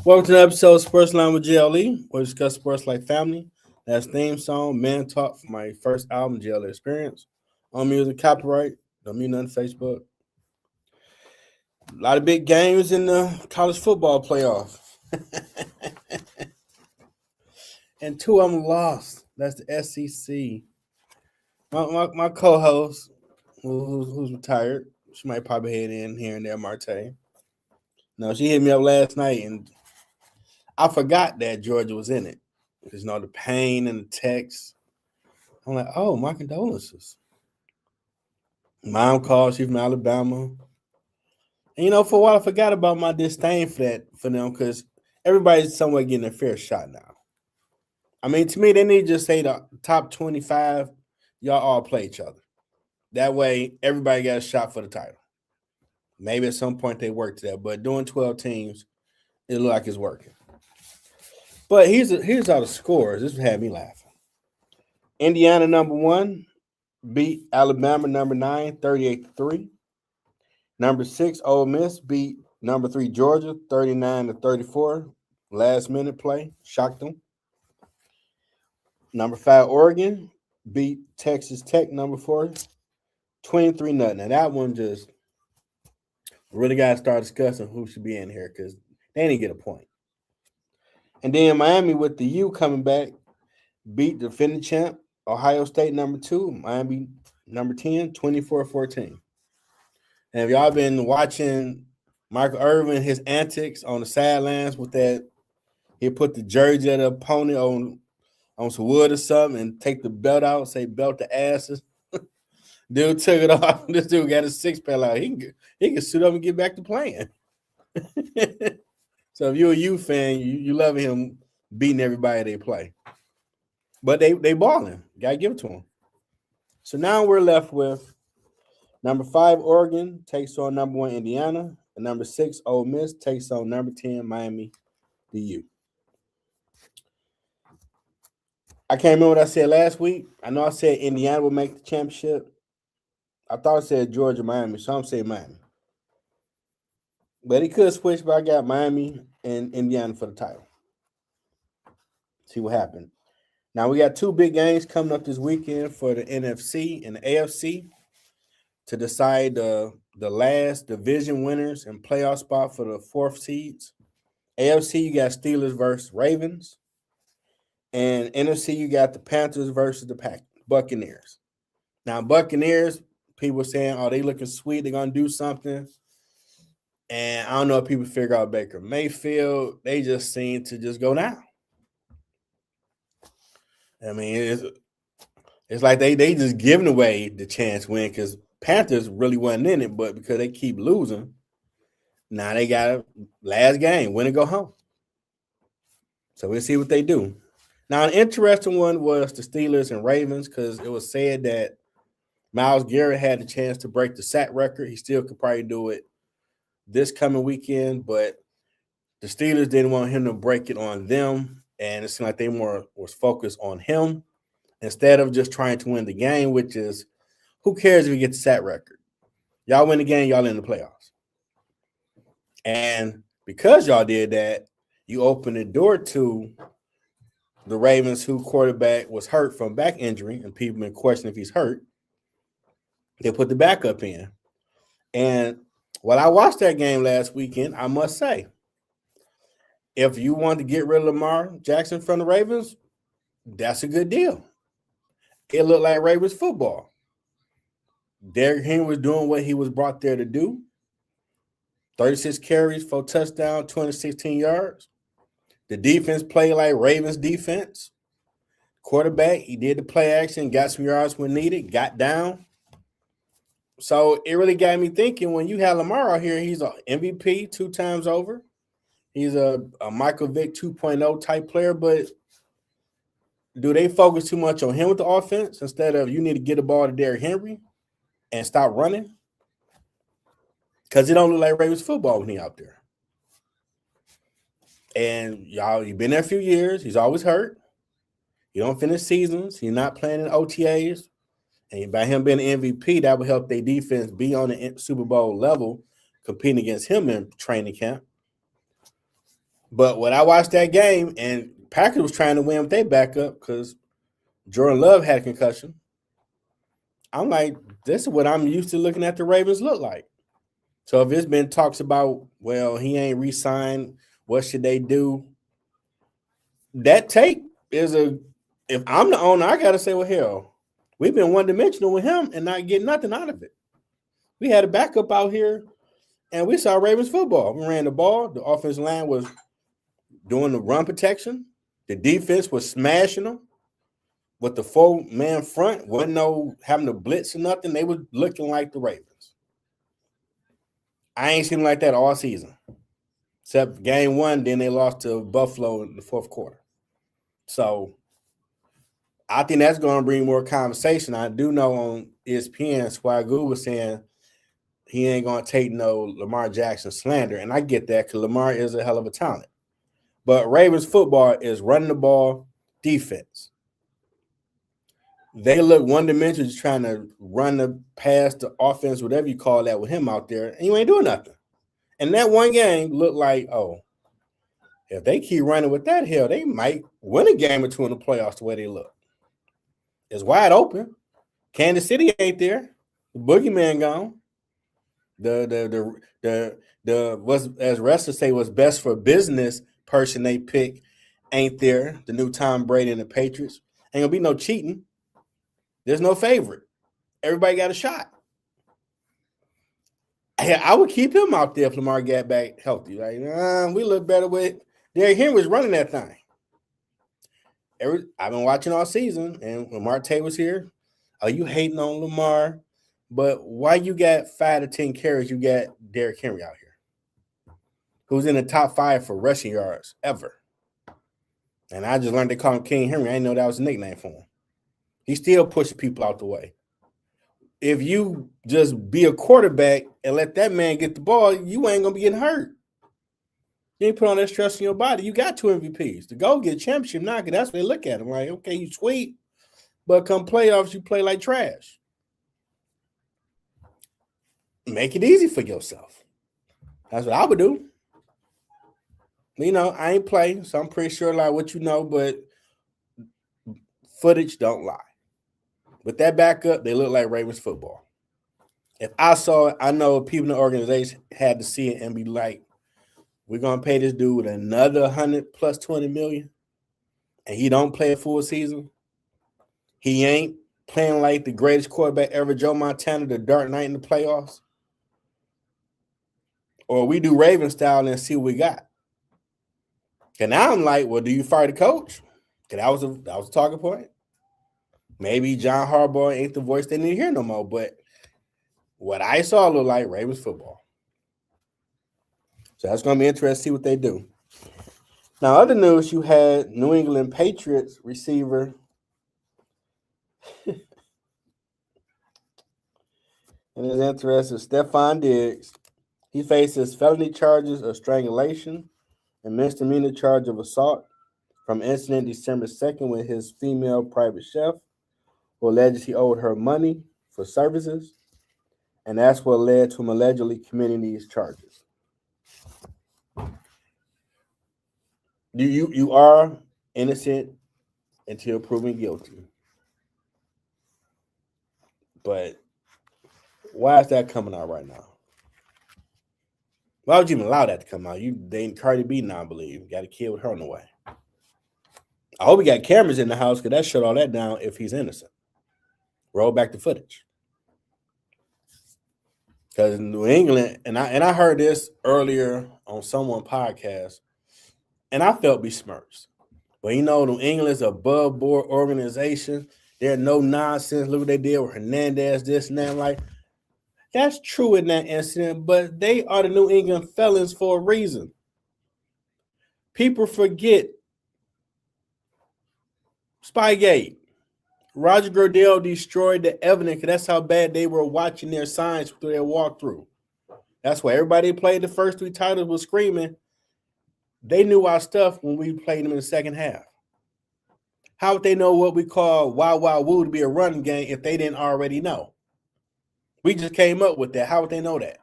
Welcome to the episode of Sports Line with JLE, where we discuss sports like family. That's theme song, Man Talk from my first album, JLE Experience. On music, copyright, don't mean nothing, Facebook. A lot of big games in the college football playoff. And two of them lost. That's the SEC. My co-host, who's retired, she might probably head in here and there, Marte. No, she hit me up last night, and I forgot that Georgia was in it. Because, the pain and the text. I'm like, oh, my condolences. Mom called, she's from Alabama. And, for a while, I forgot about my disdain for them because everybody's somewhat getting a fair shot now. I mean, to me, they need to just say the top 25, y'all all play each other. That way, everybody got a shot for the title. Maybe at some point they work to that, but doing 12 teams, it looks like it's working. But here's how the scores. This had me laughing. Indiana, number 1, beat Alabama, number 9, 38-3. Number 6, Ole Miss beat number 3, Georgia, 39-34. Last minute play, shocked them. Number 5, Oregon beat Texas Tech, number 4, 23-0. Now that one just really got to start discussing who should be in here because they didn't get a point. And then Miami with the U coming back beat the defending champ, Ohio State, number 2, Miami, number 10, 24-14. And have y'all been watching Michael Irvin, his antics on the sidelines with that? He put the jersey of the opponent on some wood or something and take the belt out, say belt the asses. Dude took it off. This dude got his six-pack out. He can suit up and get back to playing. So if you're a U fan, you love him beating everybody they play. But they balling. Got to give it to them. So now we're left with number 5, Oregon takes on number 1, Indiana. And number 6, Ole Miss takes on number 10, Miami, the U. I can't remember what I said last week. I know I said Indiana will make the championship. I thought I said Georgia, Miami, so I'm saying Miami. But he could switch, but I got Miami and Indiana for the title. See what happened. Now, we got 2 big games coming up this weekend for the NFC and the AFC to decide the last division winners and playoff spot for the 4th seeds. AFC, you got Steelers versus Ravens. And NFC, you got the Panthers versus the Buccaneers. Now, Buccaneers, people saying, oh, they looking sweet. They're going to do something. And I don't know if people figure out Baker Mayfield. They just seem to just go down. I mean, it's like they just giving away the chance to win because Panthers really wasn't in it, but because they keep losing, now they got a last game, win and go home. So we'll see what they do. Now, an interesting one was the Steelers and Ravens because it was said that Myles Garrett had the chance to break the sack record. He still could probably do it this coming weekend, but the Steelers didn't want him to break it on them, and it seemed like they was focused on him instead of just trying to win the game, which is, who cares if you get the sack record? Y'all win the game, y'all in the playoffs. And because y'all did that, you opened the door to the Ravens, who quarterback was hurt from back injury, and people been questioning if he's hurt. They put the backup in. And while I watched that game last weekend, I must say, if you want to get rid of Lamar Jackson from the Ravens, that's a good deal. It looked like Ravens football. Derrick Henry was doing what he was brought there to do. 36 carries, 4 touchdowns, 216 yards. The defense played like Ravens defense. Quarterback, he did the play action, got some yards when needed, got down. So it really got me thinking, when you have Lamar out here, he's an MVP 2 times over. He's a Michael Vick 2.0 type player, but do they focus too much on him with the offense instead of you need to get the ball to Derrick Henry and stop running? Because it don't look like Ravens football when he's out there. And y'all, he's been there a few years. He's always hurt. He don't finish seasons. He's not playing in OTAs. And by him being an MVP, that will help their defense be on the Super Bowl level, competing against him in training camp. But when I watched that game and Packers was trying to win with their backup because Jordan Love had a concussion, I'm like, this is what I'm used to looking at the Ravens look like. So if it's been talks about, well, he ain't re-signed, what should they do? That tape is if I'm the owner, I gotta say, well, hell, we've been one-dimensional with him and not getting nothing out of it. We had a backup out here, and we saw Ravens football. We ran the ball. The offensive line was doing the run protection. The defense was smashing them with the 4-man front. Wasn't no having to blitz or nothing. They were looking like the Ravens. I ain't seen like that all season, except game 1. Then they lost to Buffalo in the fourth quarter. So I think that's going to bring more conversation. I do know on ESPN, Swagoo was saying he ain't going to take no Lamar Jackson slander, and I get that because Lamar is a hell of a talent. But Ravens football is running the ball, defense. They look one-dimensional, just trying to run the pass, the offense, whatever you call that, with him out there, and you ain't doing nothing. And that one game looked like, oh, if they keep running with that, hell, they might win a game or two in the playoffs the way they look. It's wide open. Kansas City ain't there. The boogeyman gone. The what's, as wrestlers say, was best for business person they pick ain't there. The new Tom Brady and the Patriots. Ain't gonna be no cheating. There's no favorite. Everybody got a shot. I would keep him out there if Lamar got back healthy. Like, we look better with Derrick Henry's running that thing. I've been watching all season, and when Marte was here, are you hating on Lamar? But why you got 5 to 10 carries? You got Derrick Henry out here, who's in the top 5 for rushing yards ever. And I just learned they call him King Henry. I didn't know that was a nickname for him. He's still pushing people out the way. If you just be a quarterback and let that man get the ball, you ain't gonna be getting hurt. You ain't put on that stress on your body. You got 2 MVPs to go get a championship now. Cause that's what they look at him like. Okay, you sweet, but come playoffs, you play like trash. Make it easy for yourself. That's what I would do. You know, I ain't playing, so I'm pretty sure like what you know, but footage don't lie. With that backup, they look like Ravens football. If I saw it, I know people in the organization had to see it and be like, we're going to pay this dude another 100 plus 20 million, and he don't play a full season. He ain't playing like the greatest quarterback ever, Joe Montana, the Dark Knight in the playoffs. Or we do Raven style and see what we got. And now I'm like, well, do you fire the coach? Because that was a talking point. Maybe John Harbaugh ain't the voice they need to hear no more. But what I saw looked like Ravens football. So that's going to be interesting to see what they do. Now, other news, you had New England Patriots receiver. And it's interesting, Stephon Diggs. He faces felony charges of strangulation and misdemeanor charge of assault from incident December 2nd with his female private chef, who alleges he owed her money for services, and that's what led to him allegedly committing these charges. You are innocent until proven guilty. But why is that coming out right now? Why would you even allow that to come out? They Cardi B now, I believe. Got a kid with her on the way. I hope he got cameras in the house because that shut all that down if he's innocent. Roll back the footage. Because in New England, and I heard this earlier on someone podcast, and I felt besmirched. But you know, New England is a above board organization. They're no nonsense. Look what they did with Hernandez, this and that. Like, that's true in that incident, but they are the New England felons for a reason. People forget Spygate. Roger Goodell destroyed the evidence because that's how bad they were watching their signs through their walkthrough. That's why everybody played the first 3 titles was screaming. They knew our stuff when we played them in the second half. How would they know what we call Wild Wild Woo to be a running game if they didn't already know? We just came up with that. How would they know that?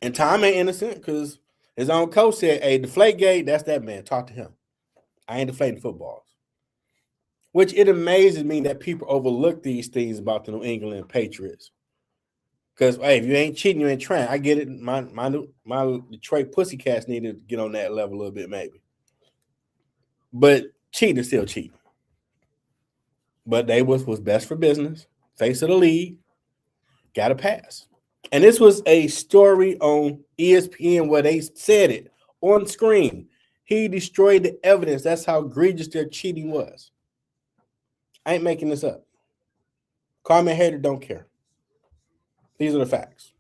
And Tom ain't innocent because His own coach said, hey, Deflategate, that's that man. Talk to him. I ain't deflating footballs. Which it amazes me that people overlook these things about the New England Patriots. Because, hey, if you ain't cheating, you ain't trying. I get it. My Detroit Pussycats need to get on that level a little bit, maybe. But cheating is still cheating. But they was best for business, face of the league, got a pass. And this was a story on ESPN where they said it on screen. He destroyed the evidence. That's how egregious their cheating was. I ain't making this up. Call me a hater, don't care. These are the facts.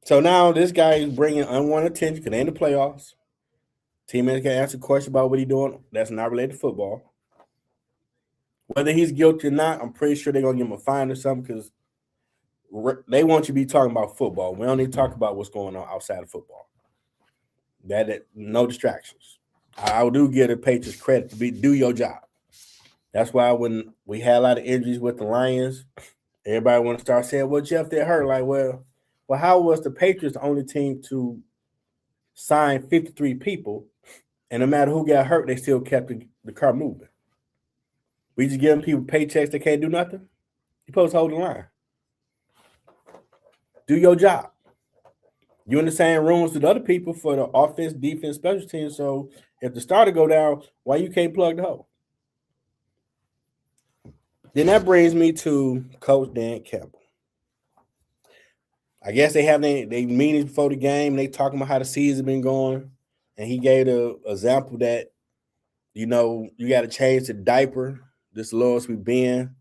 So now this guy is bringing unwanted attention because they in the playoffs. Teammates can answer questions about what he's doing. That's not related to football. Whether he's guilty or not, I'm pretty sure they're going to give him a fine or something because they want you to be talking about football. We don't need to talk about what's going on outside of football. That no distractions. I do give the Patriots credit to do your job. That's why when we had a lot of injuries with the Lions, everybody want to start saying, well, Jeff, they hurt. Like, well, how was the Patriots the only team to sign 53 people, and no matter who got hurt, they still kept the car moving? We just giving people paychecks that can't do nothing? You're supposed to hold the line. Do your job. You're in the same rooms with other people for the offense, defense, special teams. So if the starter go down, why you can't plug the hole? Then that brings me to Coach Dan Campbell. I guess they have their meetings before the game. They talking about how the season been going. And he gave the example that, you got to change the diaper this lowest we've been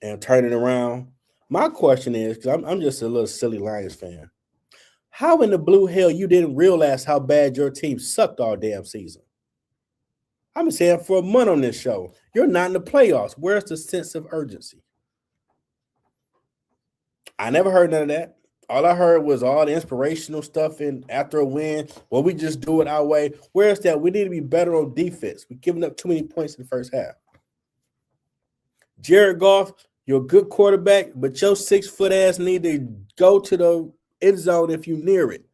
and turn it around. My question is, because I'm just a little silly Lions fan, how in the blue hell you didn't realize how bad your team sucked all damn season? I've been saying for a month on this show, you're not in the playoffs. Where's the sense of urgency? I never heard none of that. All I heard was all the inspirational stuff and after a win, well, we just do it our way. Where's that? We need to be better on defense. We're giving up too many points in the first half. Jared Goff, you're a good quarterback, but your 6-foot ass need to go to the end zone if you near it.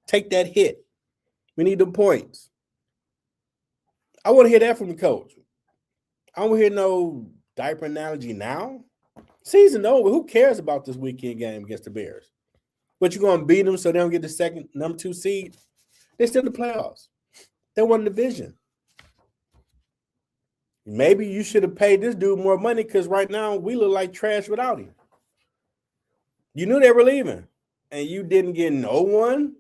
Take that hit. We need them points. I want to hear that from the coach. I don't hear no diaper analogy now. Season over. Who cares about this weekend game against the Bears? But you're going to beat them so they don't get the number 2 seed? They're still in the playoffs. They won the division. Maybe you should have paid this dude more money because right now we look like trash without him. You knew they were leaving, and you didn't get no one.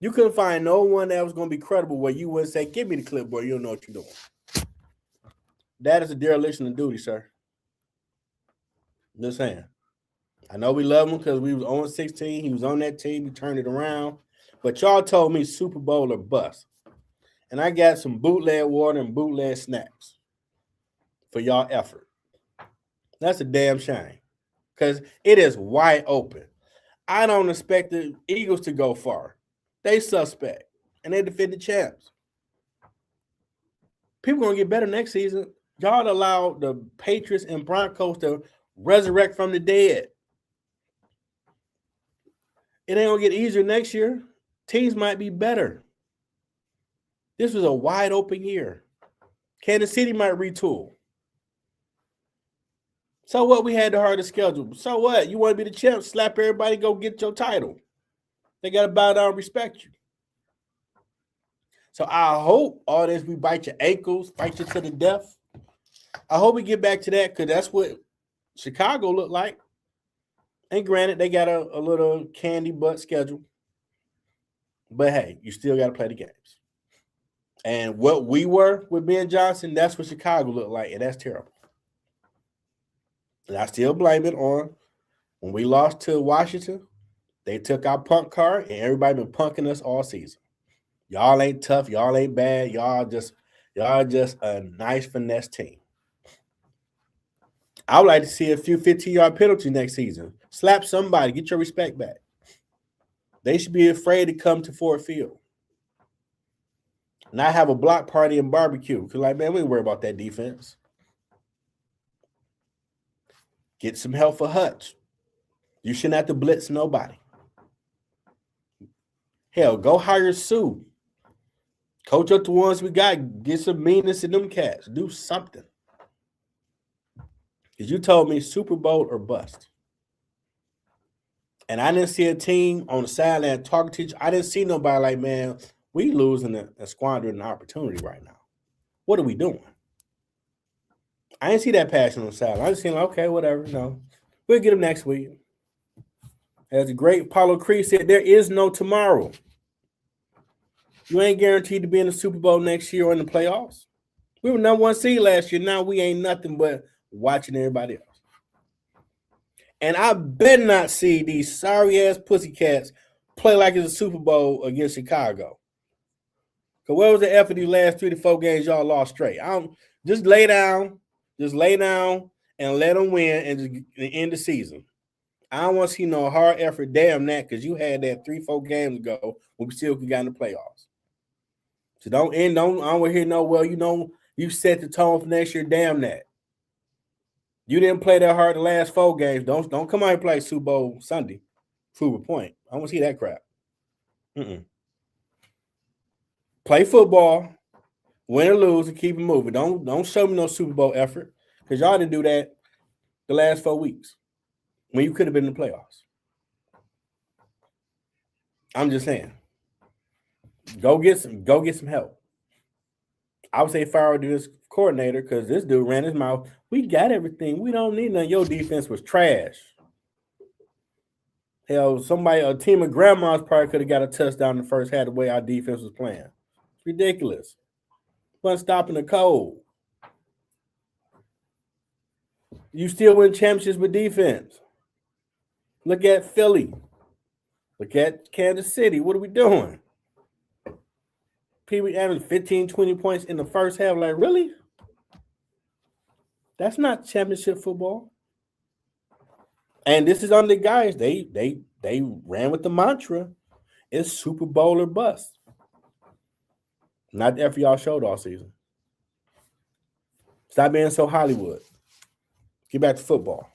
You couldn't find no one that was going to be credible where you wouldn't say, give me the clipboard. You don't know what you're doing. That is a dereliction of duty, sir. Just saying. I know we love him because we was on 16. He was on that team. He turned it around. But y'all told me Super Bowl or bust. And I got some bootleg water and bootleg snacks for y'all effort. That's a damn shame because it is wide open. I don't expect the Eagles to go far. They suspect, and they defend the champs. People going to get better next season. Y'all allow the Patriots and Broncos to resurrect from the dead. It ain't going to get easier next year. Teams might be better. This was a wide open year. Kansas City might retool. So what? We had the hardest schedule. So what? You want to be the champ? Slap everybody, go get your title. They got to bow down and respect you. So I hope all this, we bite your ankles, fight you to the death. I hope we get back to that because that's what Chicago looked like. And granted, they got a little candy butt schedule. But hey, you still got to play the games. And what we were with Ben Johnson, that's what Chicago looked like, and that's terrible. And I still blame it on when we lost to Washington, they took our punk card, and everybody been punking us all season. Y'all ain't tough. Y'all ain't bad. Y'all just a nice finesse team. I would like to see a few 15-yard penalties next season. Slap somebody. Get your respect back. They should be afraid to come to Ford Field. Not have a block party and barbecue. Because, man, we ain't worry about that defense. Get some help for Hutch. You shouldn't have to blitz nobody. Hell, go hire Sue. Coach up the ones we got. Get some meanness in them cats. Do something. Because you told me Super Bowl or bust. And I didn't see a team on the sideline talking to each. I didn't see nobody like, man, we losing and squandering an opportunity right now. What are we doing? I didn't see that passion on the sideline. I just seen like, okay, whatever. No, we'll get them next week. As the great Paulo Creed said, there is no tomorrow. You ain't guaranteed to be in the Super Bowl next year or in the playoffs. We were number one seed last year. Now we ain't nothing but watching everybody else. And I better not see these sorry ass pussycats play like it's a Super Bowl against Chicago. Because what was the effort these last 3 to 4 games y'all lost straight? Just lay down and let them win and just end the season. I don't want to see no hard effort. Damn that, because you had that 3-4 games ago when we still could get in the playoffs. So I don't want to hear no, well, you set the tone for next year. Damn that. You didn't play that hard the last 4 games. Don't come out and play Super Bowl Sunday. Prove a point. I don't want to see that crap. Play football, win or lose, and keep it moving. Don't show me no Super Bowl effort, because y'all didn't do that the last 4 weeks when you could have been in the playoffs. I'm just saying. Go get some help. I would say fire this coordinator, because this dude ran his mouth. We got everything. We don't need none. Your defense was trash. Hell, a team of grandmas probably could have got a touchdown in the first half the way our defense was playing. It's ridiculous. Wasn't stopping the cold. You still win championships with defense. Look at Philly. Look at Kansas City. What are we doing? People averaging 15, 20 points in the first half. Like, really? That's not championship football. And this is on the guys. They ran with the mantra. It's Super Bowl or bust. Not the effort y'all showed all season. Stop being so Hollywood. Get back to football.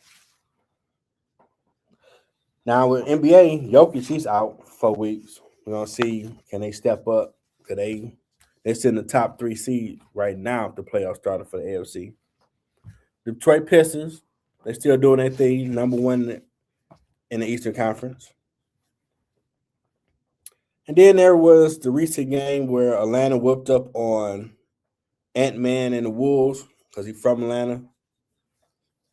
Now with NBA, Jokic, he's out 4 weeks. We're gonna see, can they step up? Could they're sitting in the top 3 seed right now if the playoffs started for the AFC. Detroit Pistons, they're still doing their thing, number 1 in the Eastern Conference. And then there was the recent game where Atlanta whooped up on Ant-Man and the Wolves, because he's from Atlanta.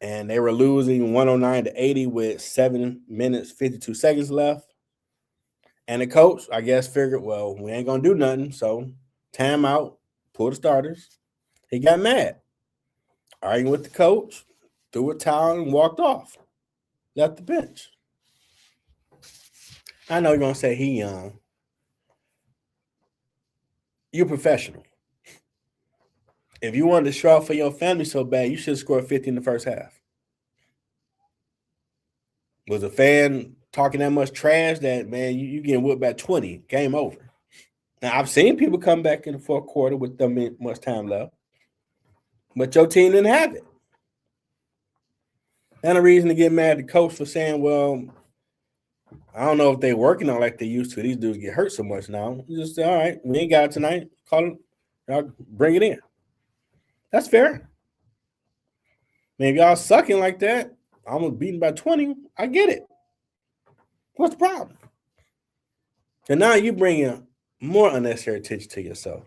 And they were losing 109-80 with 7 minutes, 52 seconds left. And the coach, I guess, figured, well, we ain't going to do nothing. So, time out, pull the starters. He got mad. Arguing with the coach, threw a towel and walked off. Left the bench. I know you're going to say he young. You're professional. If you wanted to show out for your family so bad, you should have scored 50 in the first half. Was a fan talking that much trash that, man, you getting whipped by 20, game over. Now, I've seen people come back in the fourth quarter with them much time left, but your team didn't have it. And a reason to get mad at the coach for saying, well, I don't know if they're working on like they used to. These dudes get hurt so much now. You just say, all right, we ain't got it tonight. Call it, y'all bring it in. That's fair. Man, if y'all sucking like that, almost beaten by 20, I get it. What's the problem? And now you bring in more unnecessary attention to yourself.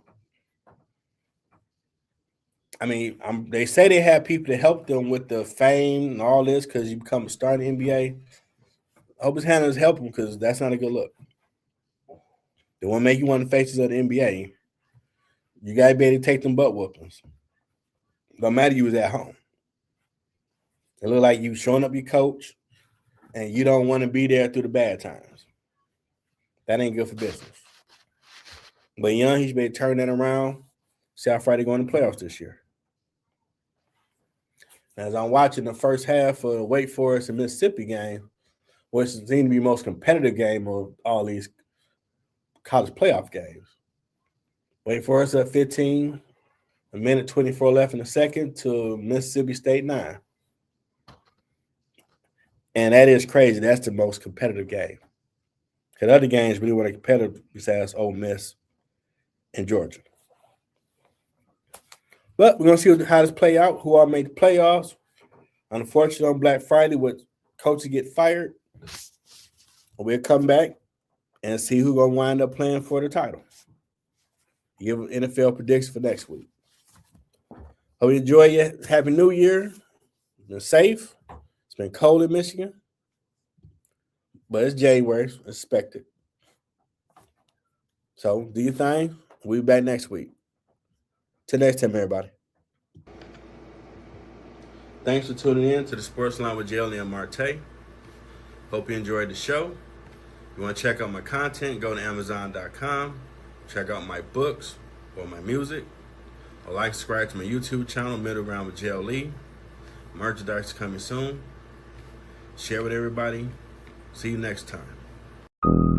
I mean, they say they have people to help them with the fame and all this because you become a star in the NBA. I hope his handlers help him, because that's not a good look. They want to make you one of the faces of the NBA. You got to be able to take them butt whoopings. No matter you was at home. It look like you showing up your coach and you don't want to be there through the bad times. That ain't good for business. But Young, he's been turning that around. See how far they go in the playoffs this year. As I'm watching the first half of Wake Forest and Mississippi game, which seems to be the most competitive game of all these college playoff games. Wake Forest at 15, a minute 24 left in the second to Mississippi State 9. And that is crazy. That's the most competitive game. The other games really weren't competitive besides Ole Miss and Georgia. But we're gonna see how this play out. Who all made the playoffs? Unfortunately, on Black Friday, with coaches get fired, we'll come back and see who's gonna wind up playing for the title. Give NFL predictions for next week. Hope you enjoy it. Happy New Year. Been safe. It's been cold in Michigan, but it's January. Expect it. So do your thing. We'll be back next week. Till next time, everybody. Thanks for tuning in to the Sports Line with JLE and Marte. Hope you enjoyed the show. If you want to check out my content, go to Amazon.com. Check out my books or my music. Or subscribe to my YouTube channel, Middle Ground with JLE. Merchandise coming soon. Share with everybody. See you next time.